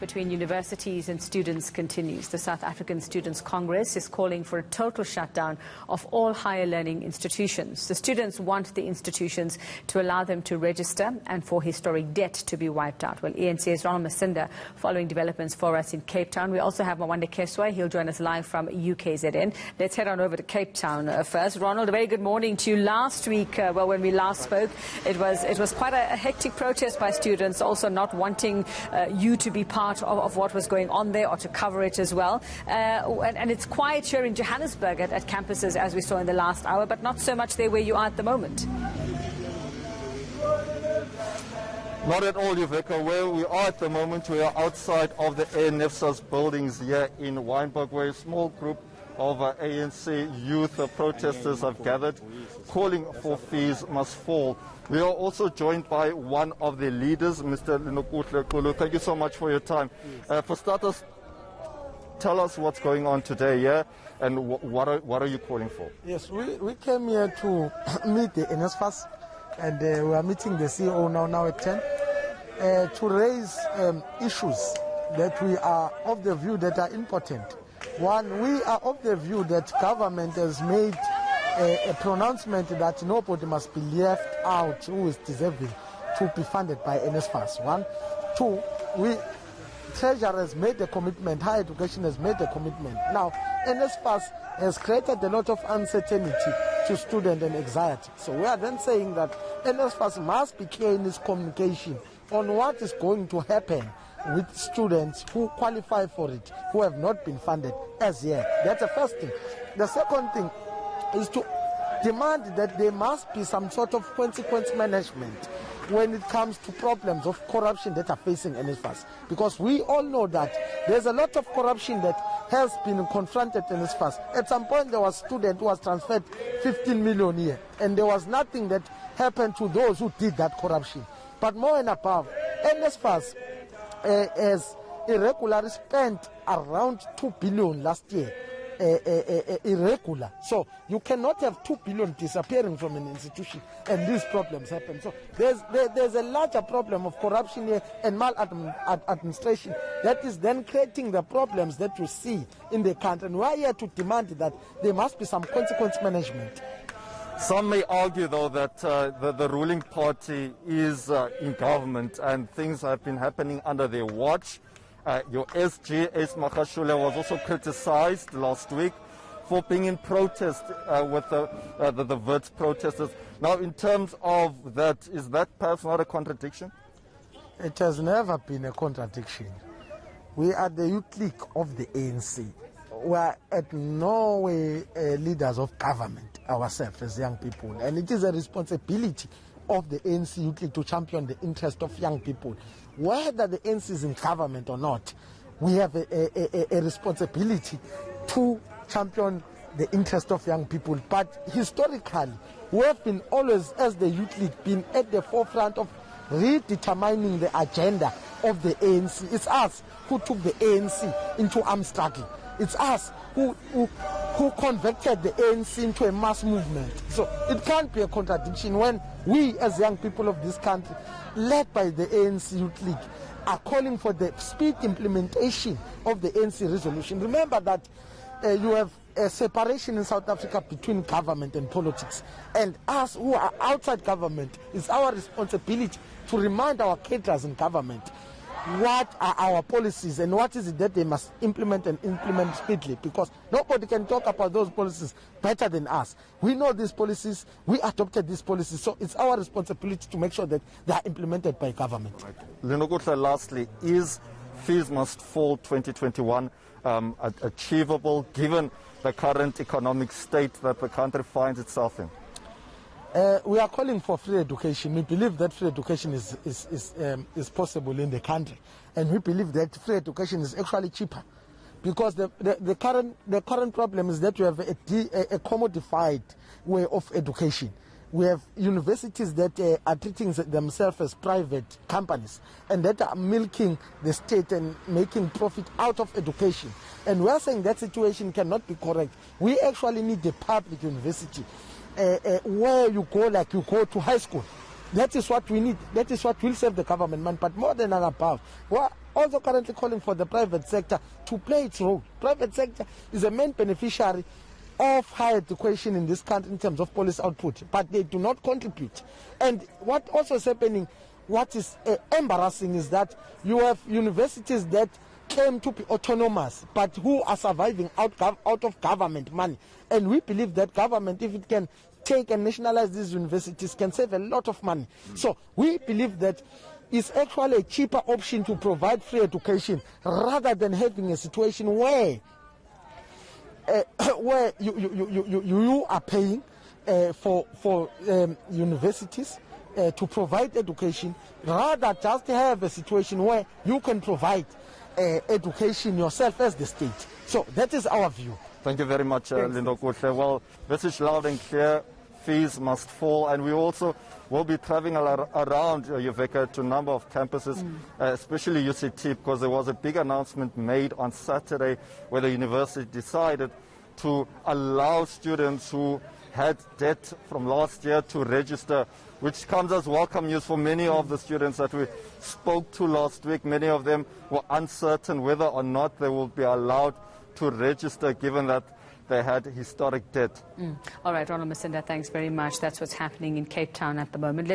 Between universities and students continues. The South African Students' Congress is calling for a total shutdown of all higher learning institutions. The students want the institutions to allow them to register and for historic debt to be wiped out. Well, eNCA's Ronald Masinda following developments for us in Cape Town. We also have Mwanda Keswa. He'll join us live from UKZN. Let's head on over to Cape Town first. Ronald, a very good morning to you. Last week, when we last spoke, it was quite a hectic protest by students, also not wanting you to be part of what was going on there or to cover it as well. And it's quiet here in Johannesburg at campuses, as we saw in the last hour, but not so much there where you are at the moment. Not at all, Yuveka. Where we are at the moment, we are outside of the eNCA's buildings here in Wynberg, where a small group of ANC youth protesters have gathered, calling for fees must fall. We are also joined by one of the leaders, Mr. Kulu. Thank you so much for your time. For starters, tell us what's going on today, yeah, and what are you calling for? Yes, we came here to meet the NSFAS, and we are meeting the CEO now at 10, to raise issues that we are of the view that are important. One, we are of the view that government has made a pronouncement that nobody must be left out who is deserving to be funded by NSFAS. One. Two, Treasury has made a commitment, higher education has made a commitment. Now, NSFAS has created a lot of uncertainty to students and anxiety. So we are then saying that NSFAS must be clear in its communication on what is going to happen with students who qualify for it, who have not been funded as yet. That's the first thing. The second thing is to demand that there must be some sort of consequence management when it comes to problems of corruption that are facing NSFAS. Because we all know that there's a lot of corruption that has been confronted in NSFAS. At some point there was a student who was transferred 15 million a year, and there was nothing that happened to those who did that corruption. But more and above, NSFAS has irregularly spent around 2 billion last year. Irregular. So you cannot have 2 billion disappearing from an institution and these problems happen. So there's a larger problem of corruption here and maladministration that is then creating the problems that you see in the country. And we are here to demand that there must be some consequence management. Some may argue, though, that the ruling party is in government and things have been happening under their watch. Your SG, Ace Makashule, was also criticized last week for being in protest with the Wits protesters. Now, in terms of that, is that perhaps not a contradiction? It has never been a contradiction. We are the youth league of the ANC. We are at no way leaders of government ourselves as young people. And it is a responsibility of the ANC Youth League to champion the interest of young people. Whether the ANC is in government or not, we have a responsibility to champion the interest of young people. But historically, we have been always, as the Youth League, been at the forefront of redetermining the agenda of the ANC. It's us who took the ANC into armed struggle. It's us who converted the ANC into a mass movement. So it can't be a contradiction when we, as young people of this country, led by the ANC Youth League, are calling for the speed implementation of the ANC resolution. Remember that you have a separation in South Africa between government and politics. And us who are outside government, it's our responsibility to remind our cadres in government what are our policies and what is it that they must implement and implement speedily, because nobody can talk about those policies better than us. We know these policies, we adopted these policies, so it's our responsibility to make sure that they are implemented by government. Lenogutla, lastly, is fees must fall 2021 achievable given the current economic state that the country finds itself in? We are calling for free education. We believe that free education is possible in the country, and we believe that free education is actually cheaper, because the current problem is that we have a commodified way of education. We have universities that are treating themselves as private companies and that are milking the state and making profit out of education. And we are saying that situation cannot be correct. We actually need a public university where you go like you go to high school. That is what we need. That is what will save the government money. But more than and above, we are also currently calling for the private sector to play its role. Private sector is a main beneficiary of higher education in this country in terms of policy output, but they do not contribute. And what also is happening, what is embarrassing, is that you have universities that claim to be autonomous, but who are surviving out of government money. And we believe that government, if it can take and nationalize these universities, can save a lot of money. So we believe that it's actually a cheaper option to provide free education rather than having a situation where you are paying for universities to provide education, rather just have a situation where you can provide education yourself as the state. So that is our view. Thank you very much, Lindo Kuhle. Well, message loud and clear, fees must fall, and we also will be traveling around Uveka to a number of campuses, especially UCT, because there was a big announcement made on Saturday where the university decided to allow students who had debt from last year to register, which comes as welcome news for many of the students that we spoke to last week. Many of them were uncertain whether or not they will be allowed to register, given that they had historic debt. All right, Ronald Masinda, thanks very much. That's what's happening in Cape Town at the moment.